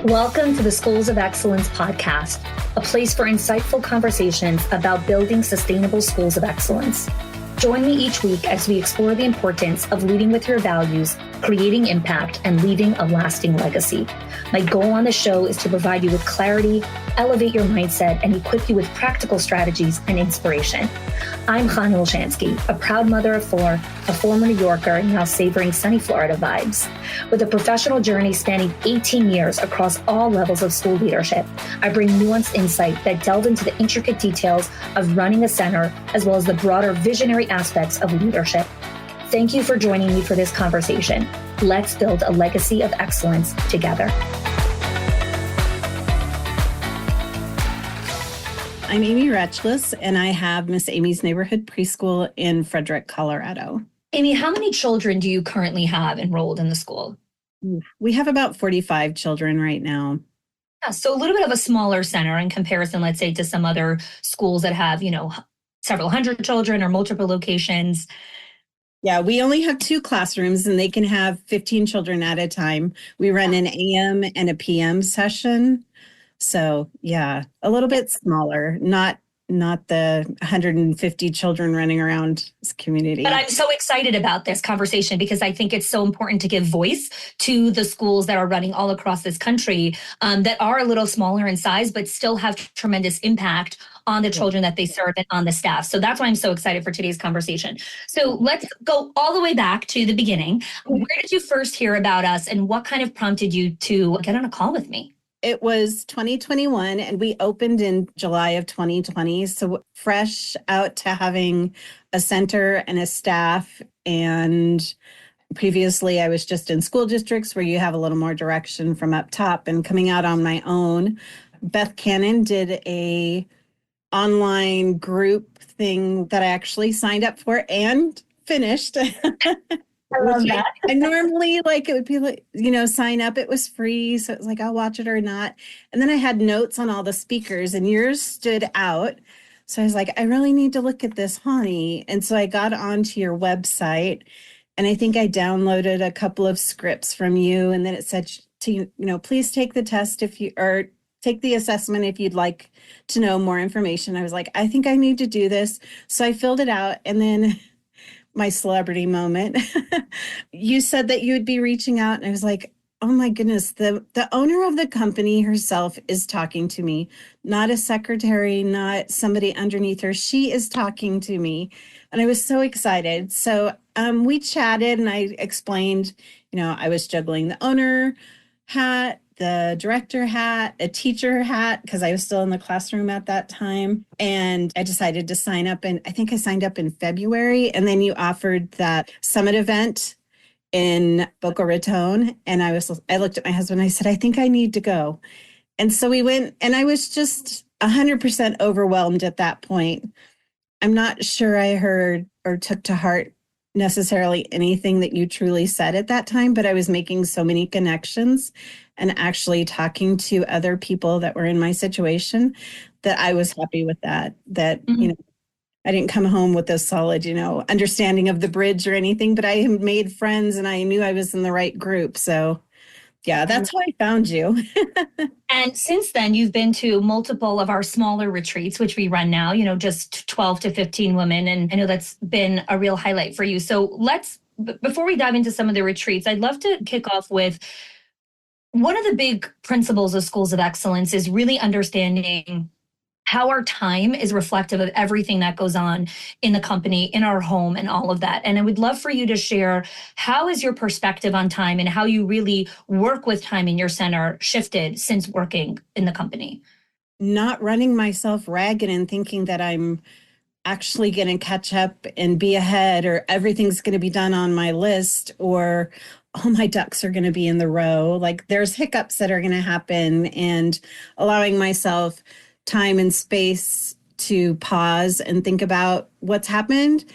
Welcome to the Schools of Excellence podcast, a place for insightful conversations about building sustainable schools of excellence. Join me each week as we explore the importance of leading with your values, creating impact, and leaving a lasting legacy. My goal on the show is to provide you with clarity, elevate your mindset, and equip you with practical strategies and inspiration. I'm Chanie, a proud mother of four, a former New Yorker, now savoring sunny Florida vibes. With a professional journey spanning 18 years across all levels of school leadership, I bring nuanced insight that delve into the intricate details of running a center, as well as the broader visionary aspects of leadership. Thank you for joining me for this conversation. Let's build a legacy of excellence together. I'm Amy Retchless, and I have Miss Amy's Neighborhood Preschool in Frederick, Colorado. Amy, how many children do you currently have enrolled in the school? We have about 45 children right now. Yeah, so a little bit of a smaller center in comparison, let's say, to some other schools that have, several hundred children or multiple locations. Yeah, we only have 2 classrooms and they can have 15 children at a time. We run an AM and a PM session. So yeah, a little bit smaller, not the 150 children running around this community. But I'm so excited about this conversation because I think it's so important to give voice to the schools that are running all across this country that are a little smaller in size, but still have tremendous impact on the children that they serve and on the staff. So that's why I'm so excited for today's conversation. So let's go all the way back to the beginning. Where did you first hear about us and what kind of prompted you to get on a call with me? It was 2021 and we opened in July of 2020. So fresh out to having a center and a staff. And previously I was just in school districts where you have a little more direction from up top, and coming out on my own. Beth Cannon did a online group thing that I actually signed up for and finished. I love that. I normally it would be sign up. It was free. So it was like, I'll watch it or not. And then I had notes on all the speakers and yours stood out. So I was like, I really need to look at this, Chanie. And so I got onto your website and I think I downloaded a couple of scripts from you. And then it said to, please take the test or take the assessment if you'd like to know more information. I was like, I think I need to do this. So I filled it out. And then my celebrity moment, you said that you would be reaching out. And I was like, oh my goodness, the owner of the company herself is talking to me, not a secretary, not somebody underneath her. She is talking to me. And I was so excited. So we chatted and I explained, I was juggling the owner hat, the director hat, a teacher hat, because I was still in the classroom at that time. And I decided to sign up. And I think I signed up in February. And then you offered that summit event in Boca Raton. And I looked at my husband and I said, I think I need to go. And so we went, and I was just 100% overwhelmed at that point. I'm not sure I heard or took to heart necessarily anything that you truly said at that time, but I was making so many connections and actually talking to other people that were in my situation that I was happy with that, I didn't come home with a solid, understanding of the bridge or anything, but I had made friends and I knew I was in the right group. So yeah, that's how I found you. And since then, you've been to multiple of our smaller retreats, which we run now, just 12 to 15 women. And I know that's been a real highlight for you. So before we dive into some of the retreats, I'd love to kick off with one of the big principles of Schools of Excellence is really understanding how our time is reflective of everything that goes on in the company, in our home, and all of that. And I would love for you to share, how is your perspective on time and how you really work with time in your center shifted since working in the company? Not running myself ragged and thinking that I'm actually going to catch up and be ahead, or everything's going to be done on my list, or all my ducks are going to be in the row. Like there's hiccups that are going to happen, and allowing myself time and space to pause and think about what's happened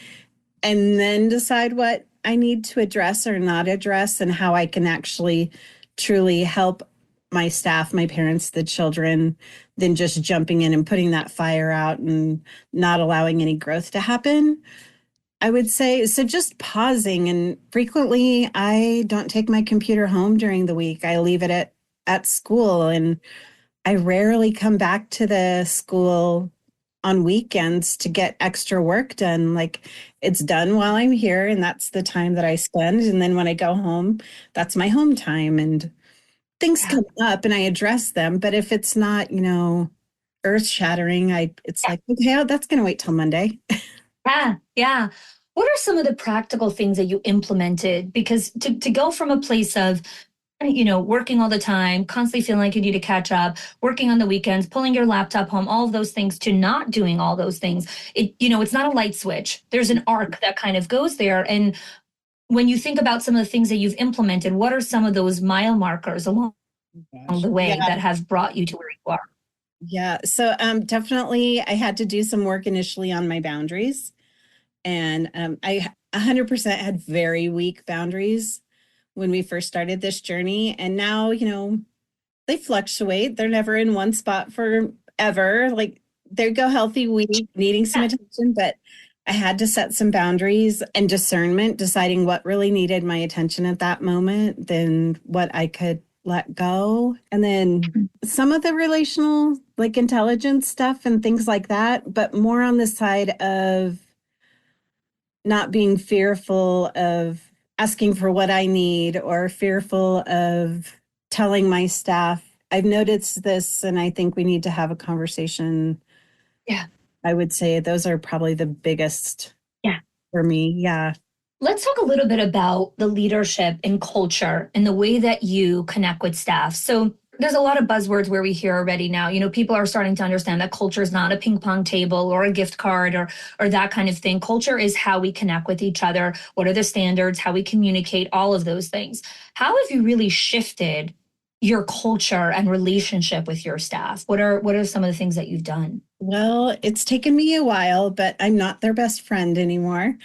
and then decide what I need to address or not address, and how I can actually truly help my staff, my parents, the children, than just jumping in and putting that fire out and not allowing any growth to happen. I would say, so just pausing. And frequently I don't take my computer home during the week. I leave it at at school, and I rarely come back to the school on weekends to get extra work done. Like, it's done while I'm here, and that's the time that I spend. And then when I go home, that's my home time. And things Yeah. come up and I address them. But if it's not, earth shattering, it's like, okay, that's going to wait till Monday. Yeah. Yeah. What are some of the practical things that you implemented? Because to go from a place of, working all the time, constantly feeling like you need to catch up, working on the weekends, pulling your laptop home, all of those things to not doing all those things. It's not a light switch. There's an arc that kind of goes there. And when you think about some of the things that you've implemented, what are some of those mile markers along Gosh. the way Yeah. that have brought you to where you are? Yeah. So definitely I had to do some work initially on my boundaries. And I 100% had very weak boundaries when we first started this journey. And now, they fluctuate. They're never in one spot forever. Like, they go healthy week, needing some attention, but I had to set some boundaries and discernment, deciding what really needed my attention at that moment, then what I could let go. And then some of the relational, like intelligence stuff and things like that, but more on the side of not being fearful of asking for what I need or fearful of telling my staff. I've noticed this, and I think we need to have a conversation. Yeah. I would say those are probably the biggest Yeah. for me. Yeah. Let's talk a little bit about the leadership and culture and the way that you connect with staff. So there's a lot of buzzwords where we hear already now, people are starting to understand that culture is not a ping pong table or a gift card or that kind of thing. Culture is how we connect with each other. What are the standards, how we communicate, all of those things. How have you really shifted your culture and relationship with your staff? What are some of the things that you've done? Well, it's taken me a while, but I'm not their best friend anymore.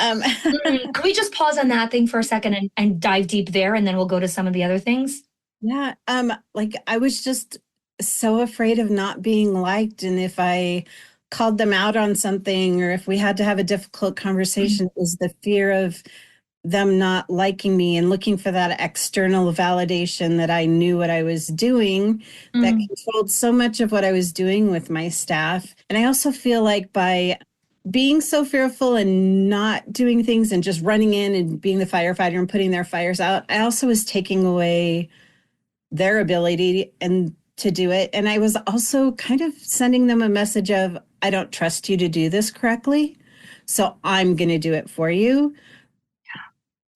Um, Can we just pause on that thing for a second and dive deep there, and then we'll go to some of the other things? Yeah, like I was just so afraid of not being liked, and if I called them out on something or if we had to have a difficult conversation, is the fear of them not liking me and looking for that external validation that I knew what I was doing that Mm, controlled so much of what I was doing with my staff. And I also feel like by being so fearful and not doing things and just running in and being the firefighter and putting their fires out, I also was taking away their ability and to do it. And I was also kind of sending them a message of, I don't trust you to do this correctly. So I'm going to do it for you.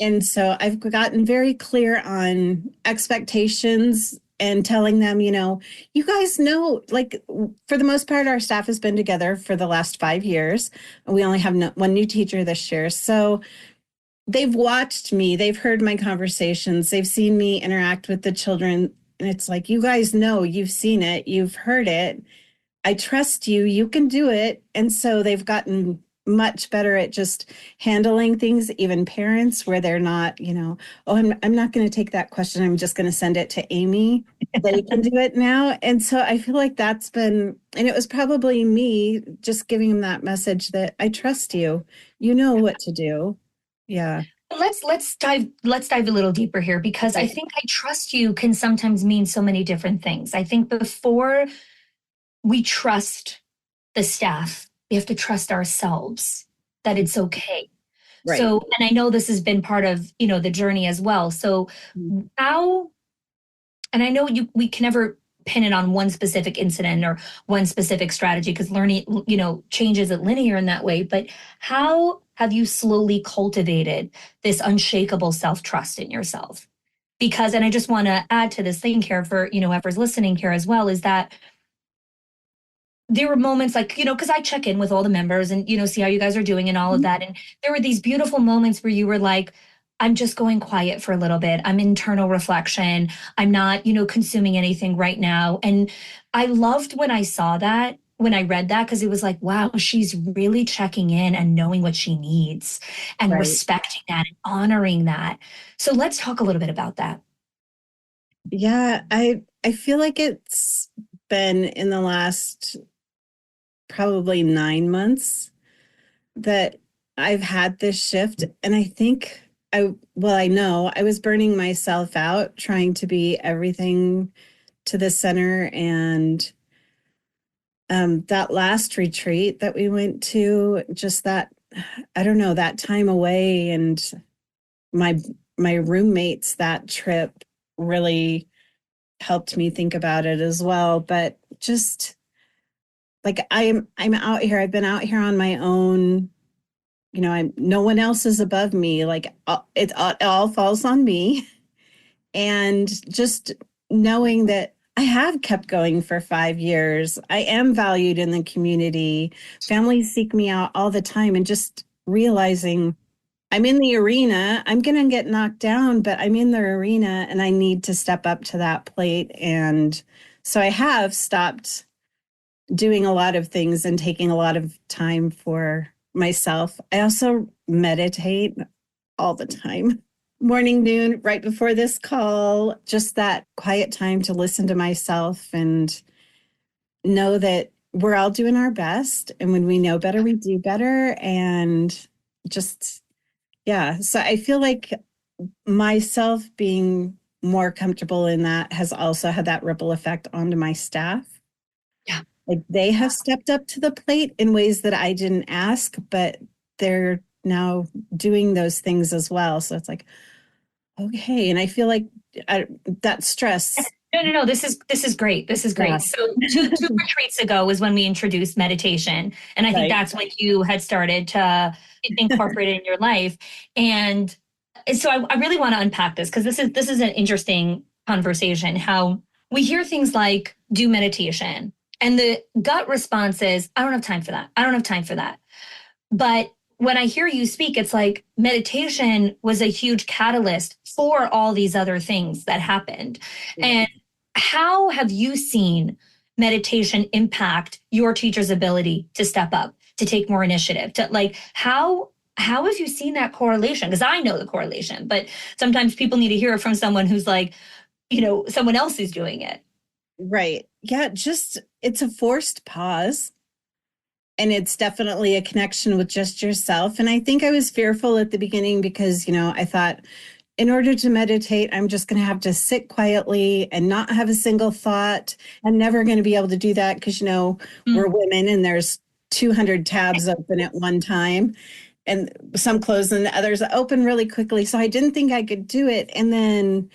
And so I've gotten very clear on expectations and telling them, you guys know, like, for the most part, our staff has been together for the last 5 years. We only have one new teacher this year. So they've watched me, they've heard my conversations, they've seen me interact with the children. And it's like, you guys know, you've seen it, you've heard it. I trust you, you can do it. And so they've gotten much better at just handling things, even parents, where they're not, oh, I'm not going to take that question. I'm just going to send it to Amy. They can do it now. And so I feel like that's been, and it was probably me just giving them that message that I trust you. You know what to do. Yeah. let's dive a little deeper here, because I Right. think I trust you can sometimes mean so many different things. I think before we trust the staff, we have to trust ourselves that it's okay. Right. So, and I know this has been part of, the journey as well. So how, and I know we can never pin it on one specific incident or one specific strategy, because learning, change isn't linear in that way, but how have you slowly cultivated this unshakable self-trust in yourself? Because, and I just want to add to this thing here for, whoever's listening here as well, is that there were moments like, because I check in with all the members and, see how you guys are doing and all of that. And there were these beautiful moments where you were like, I'm just going quiet for a little bit. I'm internal reflection. I'm not, consuming anything right now. And I loved when I saw that, when I read that, because it was like, wow, she's really checking in and knowing what she needs and Right. respecting that and honoring that. So let's talk a little bit about that. Yeah, I feel like it's been in the last probably 9 months that I've had this shift. And I think I know I was burning myself out trying to be everything to the center. And that last retreat that we went to, just that, I don't know, that time away, and my my roommates that trip really helped me think about it as well. But just like I'm out here, I've been out here on my own. I'm no one else is above me. Like it all falls on me. And just knowing that I have kept going for 5 years, I am valued in the community. Families seek me out all the time, and just realizing I'm in the arena. I'm going to get knocked down, but I'm in the arena and I need to step up to that plate. And so I have stopped doing a lot of things and taking a lot of time for myself. I also meditate all the time. Morning, noon, right before this call, just that quiet time to listen to myself and know that we're all doing our best. And when we know better, we do better. And just, yeah. So I feel like myself being more comfortable in that has also had that ripple effect onto my staff. Yeah. Like they have stepped up to the plate in ways that I didn't ask, but they're now doing those things as well. So it's like, okay. And I feel like that stress. No. This is great. This is great. Yeah. So two retreats ago was when we introduced meditation. And I think Right. that's when you had started to incorporate it in your life. And so I really want to unpack this because this is an interesting conversation. How we hear things like do meditation, and the gut response is, I don't have time for that. I don't have time for that. But when I hear you speak, it's like meditation was a huge catalyst for all these other things that happened. Yeah. And how have you seen meditation impact your teacher's ability to step up, to take more initiative, to like how have you seen that correlation? Because I know the correlation, but sometimes people need to hear it from someone who's like, someone else is doing it. Right. Yeah. Just it's a forced pause. And it's definitely a connection with just yourself. And I think I was fearful at the beginning because, I thought in order to meditate, I'm just going to have to sit quietly and not have a single thought. I'm never going to be able to do that because, we're women and there's 200 tabs open at one time, and some close and the others open really quickly. So I didn't think I could do it. And then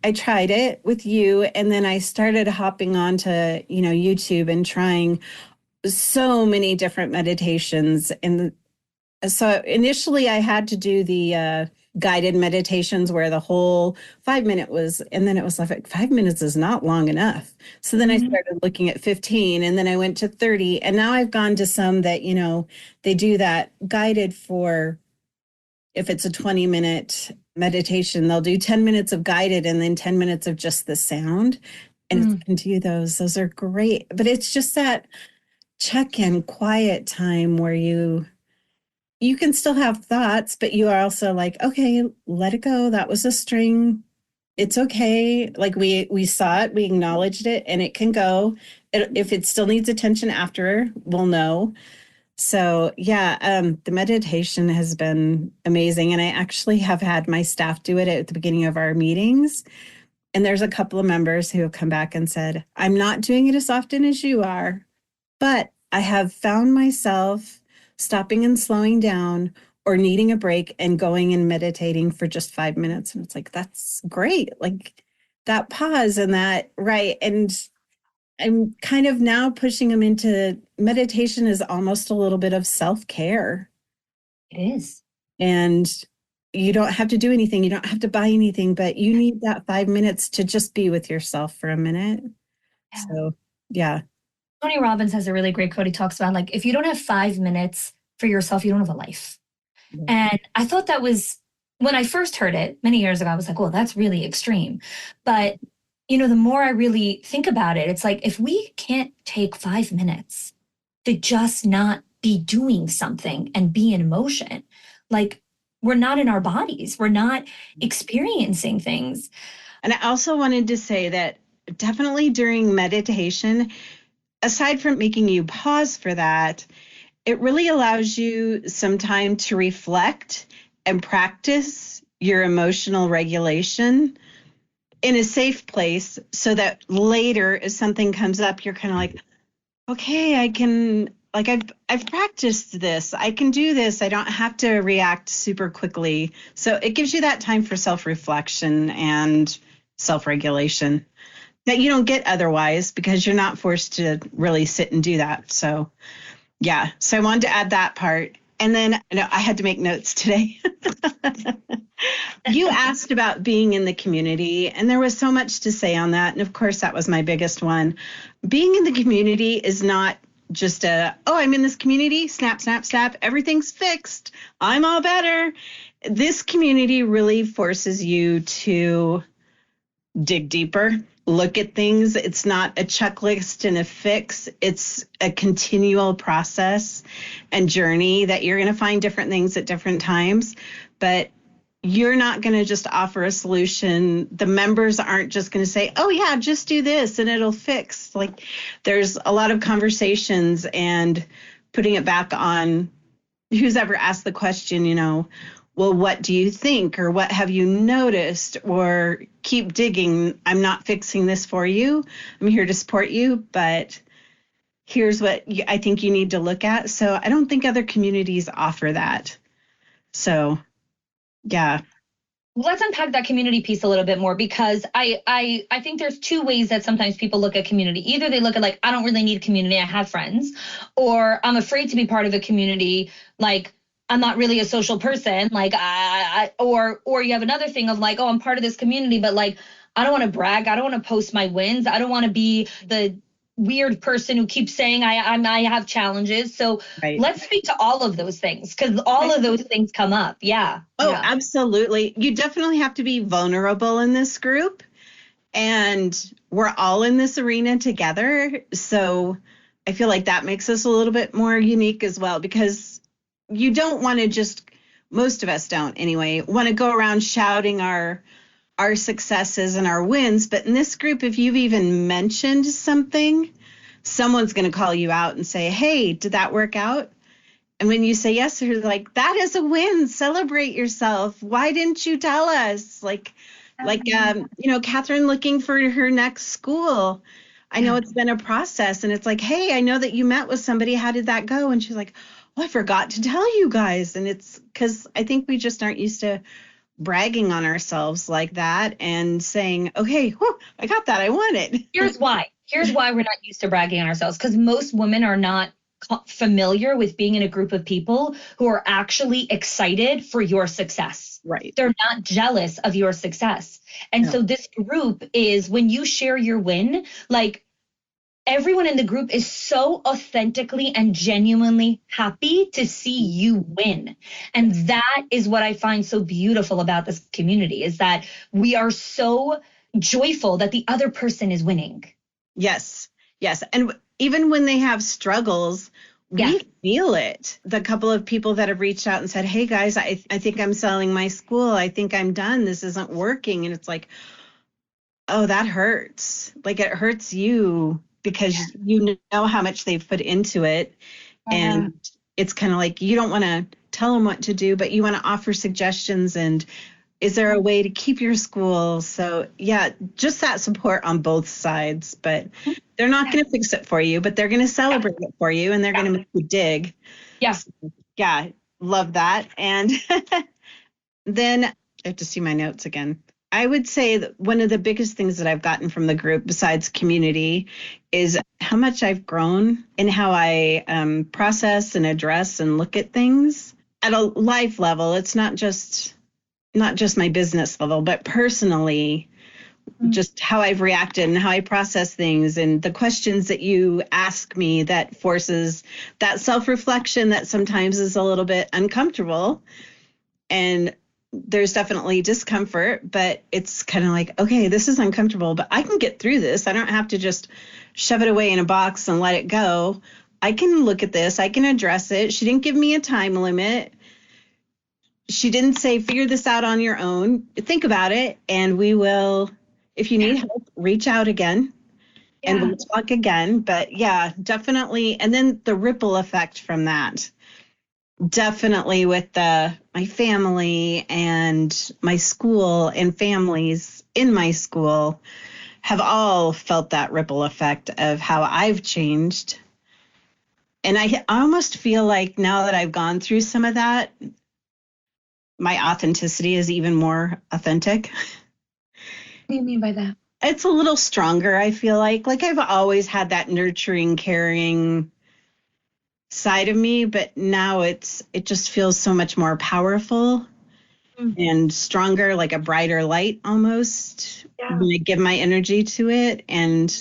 I tried it with you. And then I started hopping onto, YouTube and trying so many different meditations. And so initially I had to do the guided meditations where the whole 5 minute was, and then it was like 5 minutes is not long enough. So then I started looking at 15, and then I went to 30. And now I've gone to some that, they do that guided for, if it's a 20-minute meditation, they'll do 10 minutes of guided and then 10 minutes of just the sound. And I can do those. Those are great. But it's just that check-in quiet time where you can still have thoughts, but you are also like, okay, let it go. That was a string. It's okay. Like we saw it, we acknowledged it, and it can go. If it still needs attention after, we'll know. So yeah, the meditation has been amazing. And I actually have had my staff do it at the beginning of our meetings. And there's a couple of members who have come back and said, I'm not doing it as often as you are, but I have found myself stopping and slowing down or needing a break and going and meditating for just 5 minutes. And it's like, that's great. Like that pause and that, right. And I'm kind of now pushing them into meditation is almost a little bit of self-care. It is. And you don't have to do anything. You don't have to buy anything, but you need that 5 minutes to just be with yourself for a minute. Yeah. So, yeah. Tony Robbins has a really great quote. He talks about like, if you don't have 5 minutes for yourself, you don't have a life. Yeah. And I thought that was, when I first heard it many years ago, I was like, well, that's really extreme. But, the more I really think about it, it's like, if we can't take 5 minutes to just not be doing something and be in motion, like we're not in our bodies, we're not experiencing things. And I also wanted to say that definitely during meditation, aside from making you pause for that, it really allows you some time to reflect and practice your emotional regulation in a safe place so that later if something comes up, you're kind of like, okay, I can, like, I've practiced this. I can do this. I don't have to react super quickly. So it gives you that time for self-reflection and self-regulation that you don't get otherwise because you're not forced to really sit and do that. So yeah, so I wanted to add that part. And then I had to make notes today. You asked about being in the community, and there was so much to say on that. And of course, that was my biggest one. Being in the community is not just I'm in this community, snap, snap, snap, everything's fixed, I'm all better. This community really forces you to dig deeper, look at things. It's not a checklist and a fix. It's a continual process and journey that you're going to find different things at different times, but you're not going to just offer a solution. The members aren't just going to say, oh yeah, just do this and it'll fix. Like, there's a lot of conversations and putting it back on who's ever asked the question, well, what do you think? Or what have you noticed? Or keep digging. I'm not fixing this for you. I'm here to support you, but here's what I think you need to look at. So I don't think other communities offer that. So yeah. Let's unpack that community piece a little bit more, because I think there's two ways that sometimes people look at community. Either they look at like, I don't really need community, I have friends, or I'm afraid to be part of a community, like I'm not really a social person, like or you have another thing of like, oh, I'm part of this community, but like I don't want to brag, I don't want to post my wins, I don't want to be the weird person who keeps saying I have challenges. So right. Let's speak to all of those things, because all of those things come up. Yeah. Oh, yeah. Absolutely. You definitely have to be vulnerable in this group, and we're all in this arena together. So I feel like that makes us a little bit more unique as well, because you don't want to just, most of us don't anyway, want to go around shouting our successes and our wins. But in this group, if you've even mentioned something, someone's going to call you out and say, hey, did that work out? And when you say yes, they're like, that is a win. Celebrate yourself. Why didn't you tell us? Like, Catherine looking for her next school. I know it's been a process, and it's like, hey, I know that you met with somebody. How did that go? And she's like, oh, I forgot to tell you guys. And it's because I think we just aren't used to bragging on ourselves like that and saying, okay, whew, I got that. I want it. Here's why we're not used to bragging on ourselves, because most women are not familiar with being in a group of people who are actually excited for your success. Right. They're not jealous of your success. And so this group is, when you share your win, like, everyone in the group is so authentically and genuinely happy to see you win. And that is what I find so beautiful about this community, is that we are so joyful that the other person is winning. Yes. And even when they have struggles, we feel it. The couple of people that have reached out and said, hey guys, I think I'm selling my school. I think I'm done. This isn't working. And it's like, oh, that hurts. Like, it hurts you, because you know how much they've put into it. And it's kind of like, you don't want to tell them what to do, but you want to offer suggestions. And is there a way to keep your school? So yeah, just that support on both sides. But they're not going to fix it for you, but they're going to celebrate it for you, and they're going to make you dig. Yeah. So, yeah. Love that. And then I have to see my notes again. I would say that one of the biggest things that I've gotten from the group, besides community, is how much I've grown in how I process and address and look at things at a life level. It's not just my business level, but personally, just how I've reacted and how I process things, and the questions that you ask me that forces that self-reflection that sometimes is a little bit uncomfortable. And there's definitely discomfort, but it's kind of like, okay, this is uncomfortable, but I can get through this. I don't have to just shove it away in a box and let it go. I can look at this. I can address it. She didn't give me a time limit. She didn't say, figure this out on your own. Think about it, and we will, if you need help, reach out again, and we'll talk again. But yeah, definitely. And then the ripple effect from that. definitely with my family and my school and families in my school have all felt that ripple effect of how I've changed. And I almost feel like now that I've gone through some of that, my authenticity is even more authentic. What do you mean by that? It's a little stronger, I feel like. Like I've always had that nurturing, caring side of me, but now it just feels so much more powerful and stronger, like a brighter light almost when I give my energy to it. And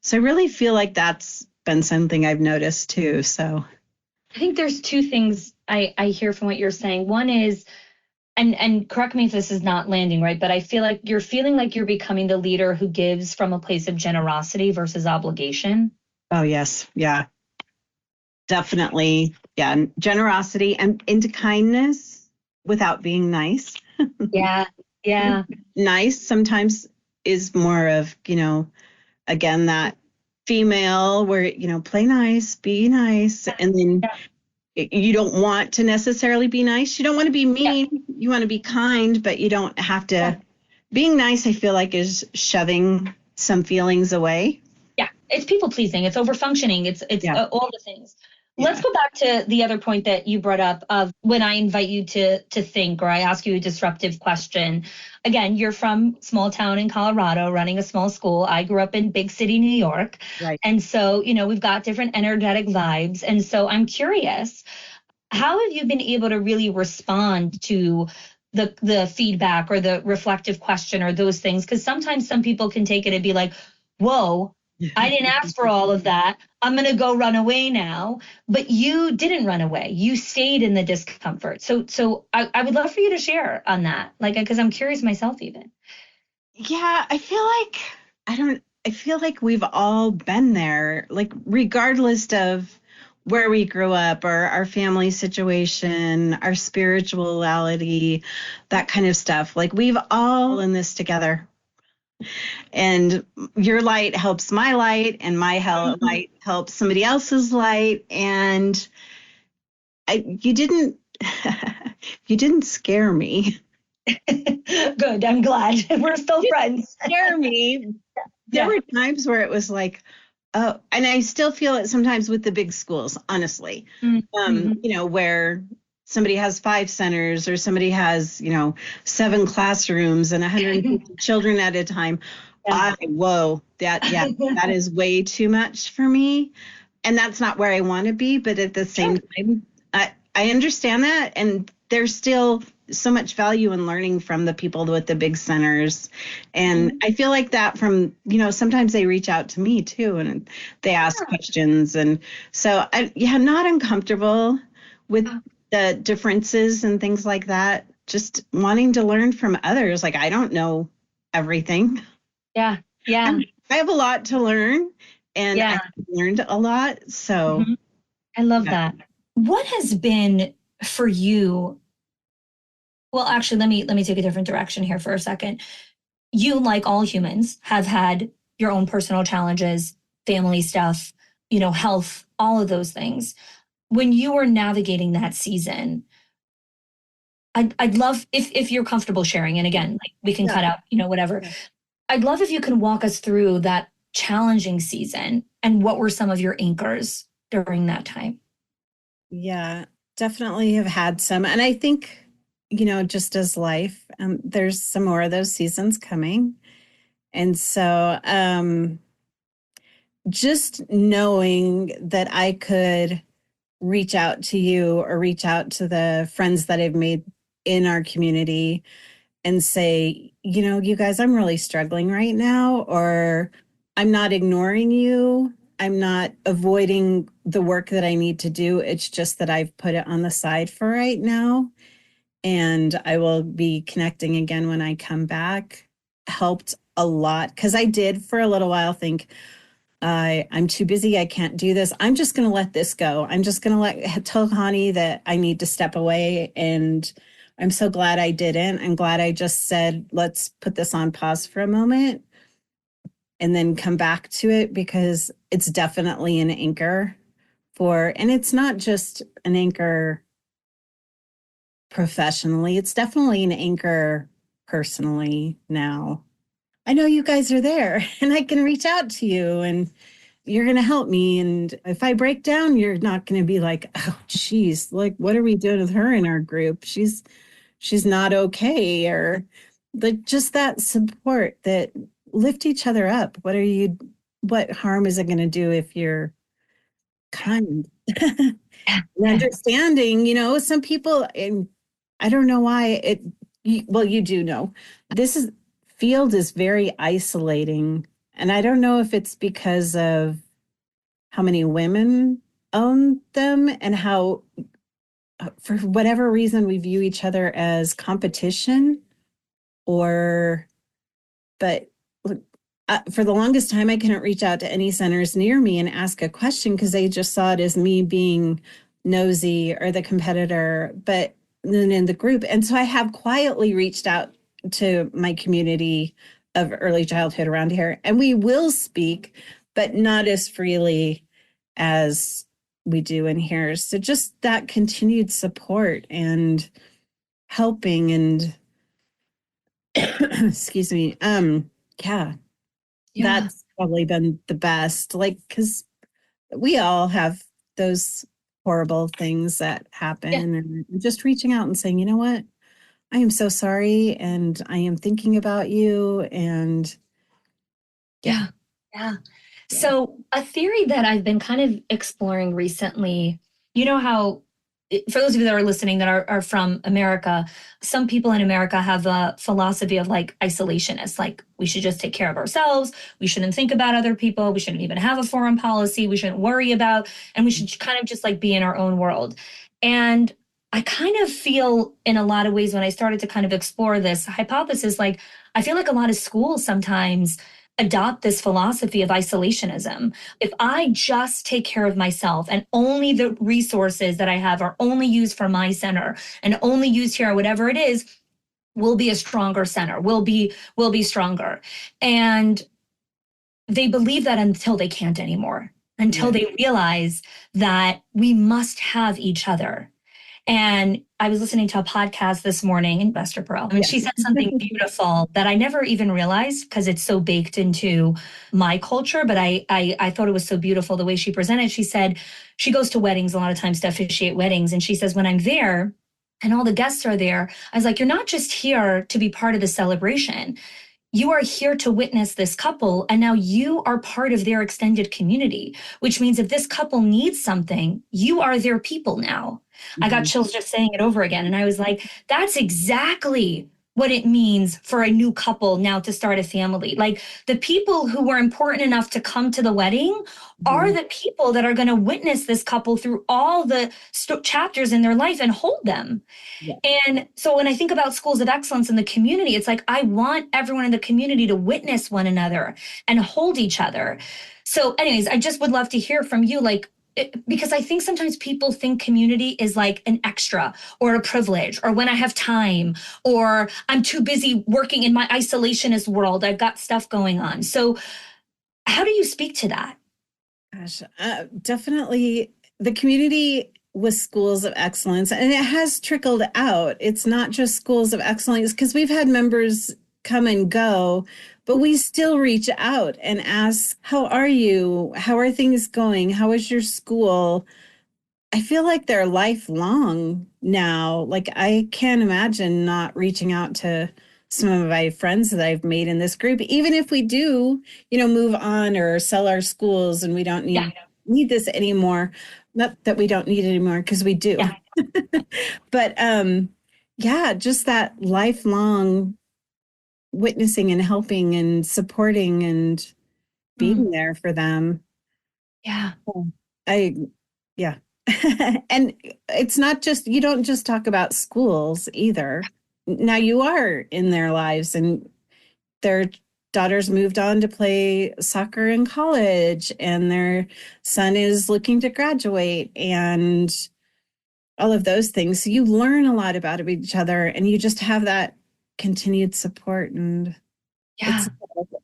so I really feel like that's been something I've noticed too. So I think there's two things I hear from what you're saying. One is, and correct me if this is not landing right, but I feel like you're feeling like you're becoming the leader who gives from a place of generosity versus obligation. oh yes, yeah, definitely. Yeah, generosity and into kindness without being nice. Yeah, yeah. Nice sometimes is more of, again, that female where, play nice, be nice. And then you don't want to necessarily be nice. You don't want to be mean. You want to be kind, but you don't have to. Being nice, I feel like, is shoving some feelings away. Yeah, it's people pleasing. It's over functioning. It's all the things. Let's go back to the other point that you brought up of when I invite you to think, or I ask you a disruptive question. Again, you're from small town in Colorado, running a small school. I grew up in big city New York. Right. And so, we've got different energetic vibes. And so I'm curious, how have you been able to really respond to the feedback or the reflective question or those things? Because sometimes some people can take it and be like, whoa, I didn't ask for all of that. I'm going to go run away now. But you didn't run away. You stayed in the discomfort. So I would love for you to share on that, because I'm curious myself even. Yeah, I feel like we've all been there, like regardless of where we grew up or our family situation, our spirituality, that kind of stuff. Like we've all in this together. And your light helps my light, and my light helps somebody else's light. And you didn't you didn't scare me. Good. I'm glad we're still friends. Scare me. There were times where it was like, oh, and I still feel it sometimes with the big schools, honestly. Where somebody has 5 centers or somebody has, 7 classrooms and 150 children at a time. Whoa, that is way too much for me. And that's not where I want to be. But at the same time, I understand that. And there's still so much value in learning from the people with the big centers. And I feel like that from, sometimes they reach out to me too, and they ask questions. And so I'm not uncomfortable with the differences and things like that. Just wanting to learn from others. Like, I don't know everything. Yeah. Yeah. I have a lot to learn, and I've learned a lot. So I love that. What has been for you? Well, actually, let me take a different direction here for a second. You, like all humans, have had your own personal challenges, family stuff, health, all of those things. When you were navigating that season, I'd love if you're comfortable sharing, and again, like we can cut out, whatever. Yeah. I'd love if you can walk us through that challenging season and what were some of your anchors during that time. Yeah, definitely have had some. And I think, just as life, there's some more of those seasons coming. And so just knowing that I could reach out to you or reach out to the friends that I've made in our community and say, you guys, I'm really struggling right now, or I'm not ignoring you. I'm not avoiding the work that I need to do. It's just that I've put it on the side for right now. And I will be connecting again when I come back. Helped a lot, because I did for a little while think, I'm too busy. I can't do this. I'm just going to let this go. I'm just going to tell Chanie that I need to step away. And I'm so glad I didn't. I'm glad I just said, let's put this on pause for a moment and then come back to it, because it's definitely an anchor and it's not just an anchor professionally. It's definitely an anchor personally now. I know you guys are there and I can reach out to you and you're going to help me. And if I break down, you're not going to be like, oh, geez, like, what are we doing with her in our group? She's not okay. Or like just that support that lift each other up. What harm is it going to do if you're kind? Yeah. And understanding, some people, and I don't know why well, you do know this field is very isolating. And I don't know if it's because of how many women own them and how, for whatever reason, we view each other as competition or, but for the longest time, I couldn't reach out to any centers near me and ask a question because they just saw it as me being nosy or the competitor, but then in the group. And so I have quietly reached out to my community of early childhood around here, and we will speak, but not as freely as we do in here. So just that continued support and helping and excuse me. Yeah, Yeah. that's probably been the best. Like, because we all have those horrible things that Yeah. happen, and just reaching out and saying, you know what, I am so sorry, and I am thinking about you, and yeah. Yeah. Yeah. Yeah. So, a theory that I've been kind of exploring recently, you know how, for those of you that are listening that are from America, some people in America have a philosophy of like isolationist, like we should just take care of ourselves. We shouldn't think about other people. We shouldn't even have a foreign policy. We shouldn't worry about, and we should kind of just like be in our own world. And I kind of feel in a lot of ways when I started to kind of explore this hypothesis, like I feel like a lot of schools sometimes adopt this philosophy of isolationism. If I just take care of myself and only the resources that I have are only used for my center and only used here, whatever it is, will be a stronger center, will be stronger. And they believe that until they can't anymore, until Yeah. they realize that we must have each other. And I was listening to a podcast this morning in Buster Pearl, and she said something beautiful that I never even realized because it's so baked into my culture. But I thought it was so beautiful the way she presented. She said she goes to weddings a lot of times to officiate weddings. And she says, when I'm there and all the guests are there, I was like, you're not just here to be part of the celebration. You are here to witness this couple, and now you are part of their extended community, which means if this couple needs something, you are their people now. I got chills just saying it over again. And I was like, that's exactly what it means for a new couple now to start a family. Like the people who were important enough to come to the wedding are the people that are going to witness this couple through all the chapters in their life and hold them. Yeah. And so when I think about schools of excellence in the community, it's like I want everyone in the community to witness one another and hold each other. So anyways, I just would love to hear from you, like, because I think sometimes people think community is like an extra or a privilege or when I have time or I'm too busy working in my isolationist world. I've got stuff going on. So how do you speak to that? Gosh, definitely the community with schools of excellence, and it has trickled out. It's not just schools of excellence because we've had members come and go, but we still reach out and ask, how are you? How are things going? How is your school? I feel like they're lifelong now. Like I can't imagine not reaching out to some of my friends that I've made in this group, even if we do, move on or sell our schools and we don't need this anymore. Not that we don't need it anymore, because we do. Yeah. But yeah, just that lifelong witnessing and helping and supporting and being there for them. Yeah. I Yeah. And it's not just, you don't just talk about schools either. Now you are in their lives, and their daughters moved on to play soccer in college, and their son is looking to graduate, and all of those things. So you learn a lot about each other, and you just have that continued support. And Yeah.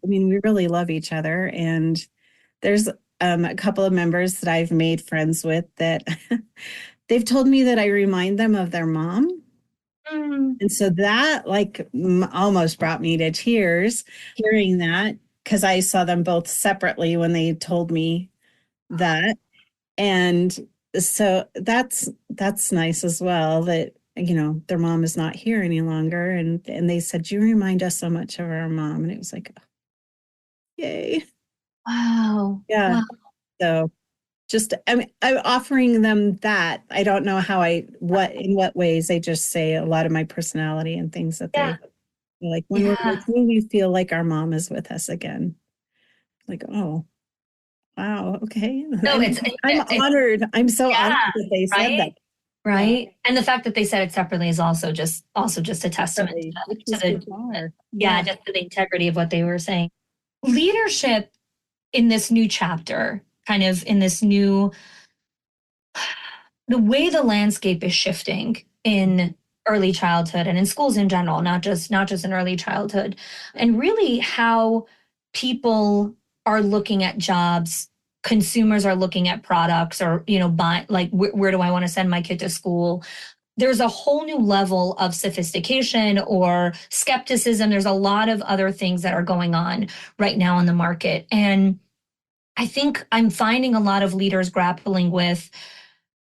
we really love each other. And there's a couple of members that I've made friends with that they've told me that I remind them of their mom. And so that almost brought me to tears hearing that, because I saw them both separately when they told me that. And so that's nice as well, that their mom is not here any longer, and they said, you remind us so much of our mom. And it was like, oh, yay. Wow. Yeah. Wow. So just, I mean, I'm offering them that. I don't know in what ways. They just say a lot of my personality and things that Yeah. they like. When we're with you, we feel like our mom is with us again. Like, oh, wow. Okay. No, I'm honored. I'm so honored yeah, that they said that. right? Right. And the fact that they said it separately is also just a testament Separately, which to was the, bizarre. yeah, just to the integrity of what they were saying. Leadership in this new chapter, kind of in this new, the way the landscape is shifting in early childhood and in schools in general, not just in early childhood, and really how people are looking at jobs, consumers are looking at products, or buy, like, where do I want to send my kid to school? There's a whole new level of sophistication or skepticism. There's a lot of other things that are going on right now in the market. And I think I'm finding a lot of leaders grappling with,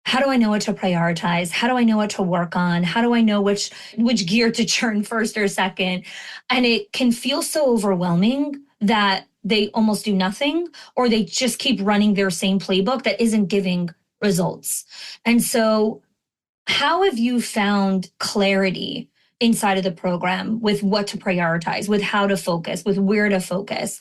how do I know what to prioritize? How do I know what to work on? How do I know which gear to turn first or second? And it can feel so overwhelming that they almost do nothing, or they just keep running their same playbook that isn't giving results. And so, how have you found clarity inside of the program with what to prioritize, with how to focus, with where to focus?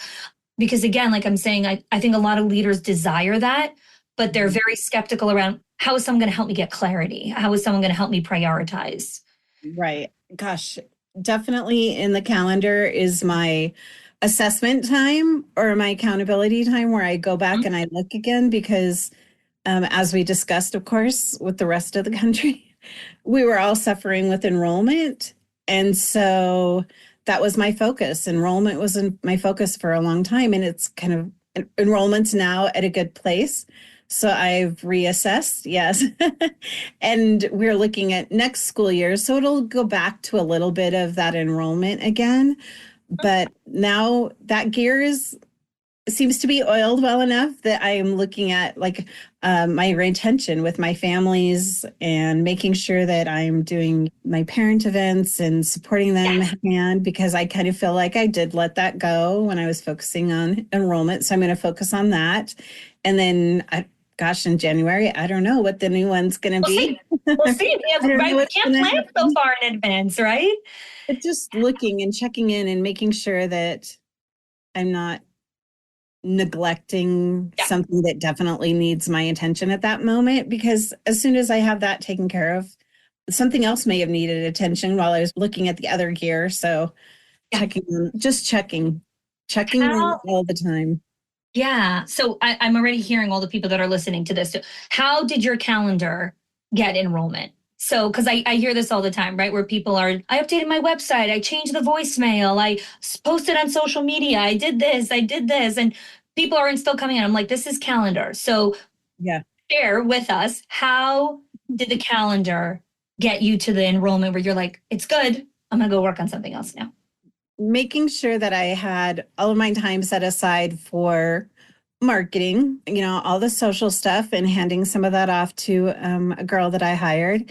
Because again, like I'm saying, I think a lot of leaders desire that, but they're very skeptical around, how is someone going to help me get clarity? How is someone going to help me prioritize? Right. Gosh, definitely in the calendar is my assessment time or my accountability time, where I go back and I look again, because as we discussed, of course, with the rest of the country, we were all suffering with enrollment. And so that was my focus. Enrollment was my focus for a long time. And it's kind of, enrollment's now at a good place. So I've reassessed, yes. And we're looking at next school year. So it'll go back to a little bit of that enrollment again. But now that gear seems to be oiled well enough that I am looking at my retention with my families and making sure that I'm doing my parent events and supporting them, and because I kind of feel like I did let that go when I was focusing on enrollment. So I'm going to focus on that. And then, in January, I don't know what the new one's going to be. We'll see. Right? We can't plan so far in advance, right? But just looking and checking in and making sure that I'm not neglecting something that definitely needs my attention at that moment, because as soon as I have that taken care of, something else may have needed attention while I was looking at the other gear. So checking in all the time. Yeah. So I'm already hearing all the people that are listening to this. So how did your calendar get enrollment? So, because I hear this all the time, right? Where people are, I updated my website, I changed the voicemail, I posted on social media, I did this. And people aren't still coming in. I'm like, this is calendar. So share with us, how did the calendar get you to the enrollment where you're like, it's good, I'm going to go work on something else now? Making sure that I had all of my time set aside for marketing, all the social stuff, and handing some of that off to a girl that I hired.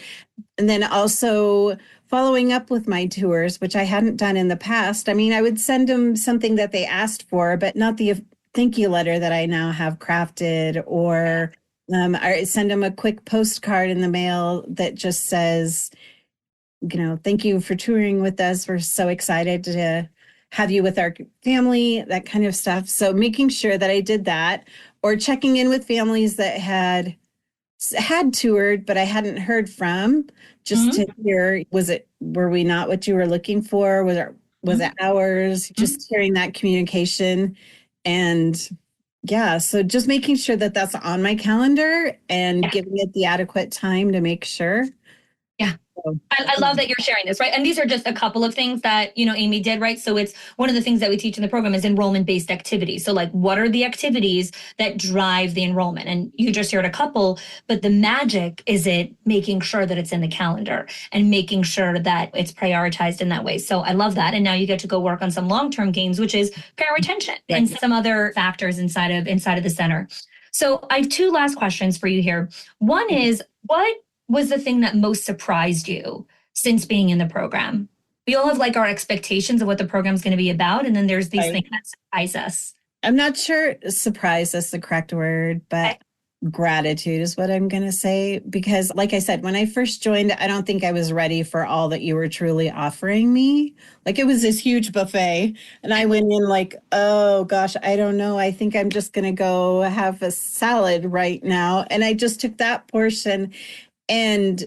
And then also following up with my tours, which I hadn't done in the past. I mean, I would send them something that they asked for, but not the thank you letter that I now have crafted, or I send them a quick postcard in the mail that just says, thank you for touring with us. We're so excited to have you with our family, that kind of stuff. So making sure that I did that, or checking in with families that had toured, but I hadn't heard from, just to hear, were we not what you were looking for? Was it ours? Just hearing that communication. And so just making sure that that's on my calendar and giving it the adequate time to make sure. Yeah. I love that you're sharing this, right? And these are just a couple of things that, Amy did, right? So it's one of the things that we teach in the program is enrollment-based activities. So like, what are the activities that drive the enrollment? And you just shared a couple, but the magic is it making sure that it's in the calendar and making sure that it's prioritized in that way. So I love that. And now you get to go work on some long-term gains, which is parent retention and some other factors inside of the center. So I have two last questions for you here. One is, what was the thing that most surprised you since being in the program? We all have like our expectations of what the program's going to be about. And then there's these things that surprise us. I'm not sure surprise is the correct word, but gratitude is what I'm going to say. Because like I said, when I first joined, I don't think I was ready for all that you were truly offering me. Like it was this huge buffet and I went in like, oh gosh, I don't know. I think I'm just going to go have a salad right now. And I just took that portion and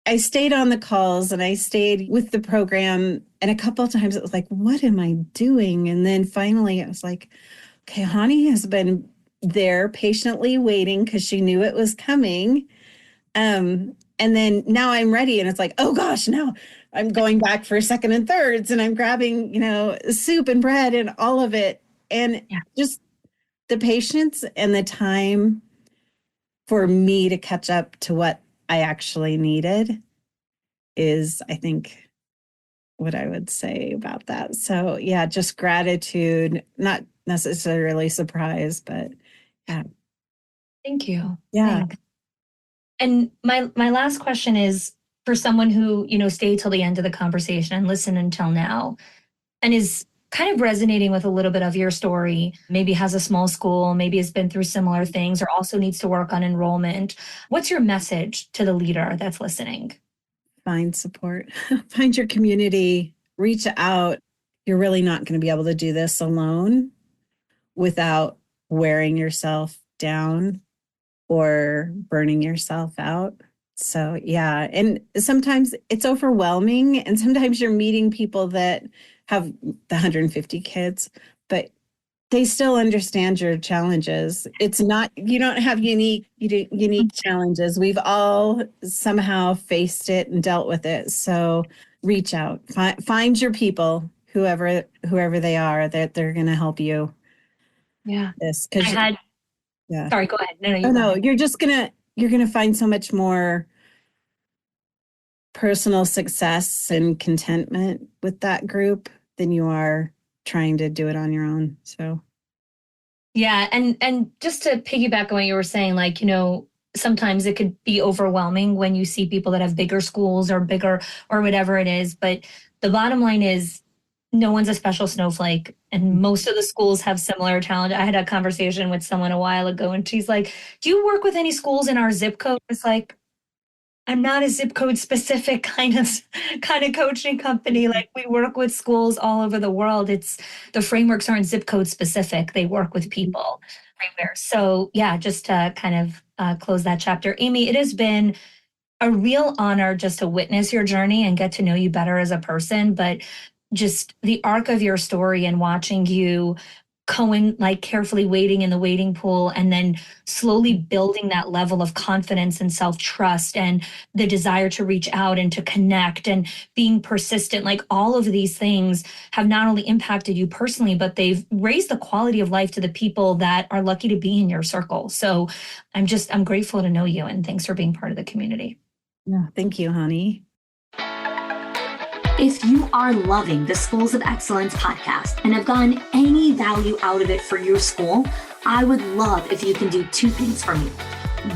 I stayed on the calls and I stayed with the program. And a couple of times it was like, what am I doing? And then finally I was like, okay, Chanie has been there patiently waiting because she knew it was coming. And then now I'm ready. And it's like, oh gosh, now I'm going back for second and thirds and I'm grabbing, soup and bread and all of it. And just the patience and the time for me to catch up to what I actually needed is, I think, what I would say about that. So yeah, just gratitude, not necessarily surprise, but yeah. Thank you. Yeah. Thanks. And my last question is for someone who, stayed till the end of the conversation and listened until now and is kind of resonating with a little bit of your story, maybe has a small school, maybe has been through similar things, or also needs to work on enrollment. What's your message to the leader that's listening? Find support, find your community, reach out. You're really not going to be able to do this alone without wearing yourself down or burning yourself out. So yeah, and sometimes it's overwhelming and sometimes you're meeting people that have the 150 kids, but they still understand your challenges. It's not, you don't have unique challenges. We've all somehow faced it and dealt with it. So reach out, find your people, whoever they are, that they're going to help you. Yeah. Sorry, go ahead. No, you're going to find so much more personal success and contentment with that group than you are trying to do it on your own. So yeah, and just to piggyback on what you were saying, like, sometimes it could be overwhelming when you see people that have bigger schools or bigger or whatever it is, but the bottom line is no one's a special snowflake and most of the schools have similar talent. I had a conversation with someone a while ago and she's like, do you work with any schools in our zip code? It's like, I'm not a zip code specific kind of coaching company. Like we work with schools all over the world. It's the frameworks aren't zip code specific. They work with people everywhere. So yeah, just to kind of close that chapter. Amy, it has been a real honor just to witness your journey and get to know you better as a person, but just the arc of your story and watching you like carefully waiting in the waiting pool and then slowly building that level of confidence and self-trust and the desire to reach out and to connect and being persistent, like all of these things have not only impacted you personally, but they've raised the quality of life to the people that are lucky to be in your circle. So I'm grateful to know you and thanks for being part of the community. Yeah, thank you, Chanie. If you are loving the Schools of Excellence podcast and have gotten any value out of it for your school, I would love if you can do two things for me.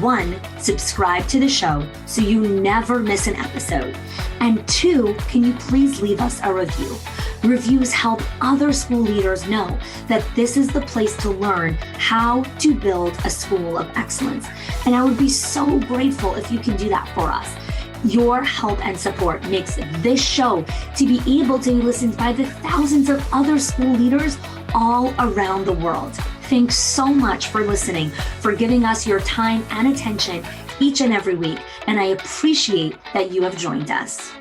One, subscribe to the show so you never miss an episode. And two, can you please leave us a review? Reviews help other school leaders know that this is the place to learn how to build a school of excellence. And I would be so grateful if you can do that for us. Your help and support makes this show to be able to be listened by the thousands of other school leaders all around the world. Thanks so much for listening, for giving us your time and attention each and every week, and I appreciate that you have joined us.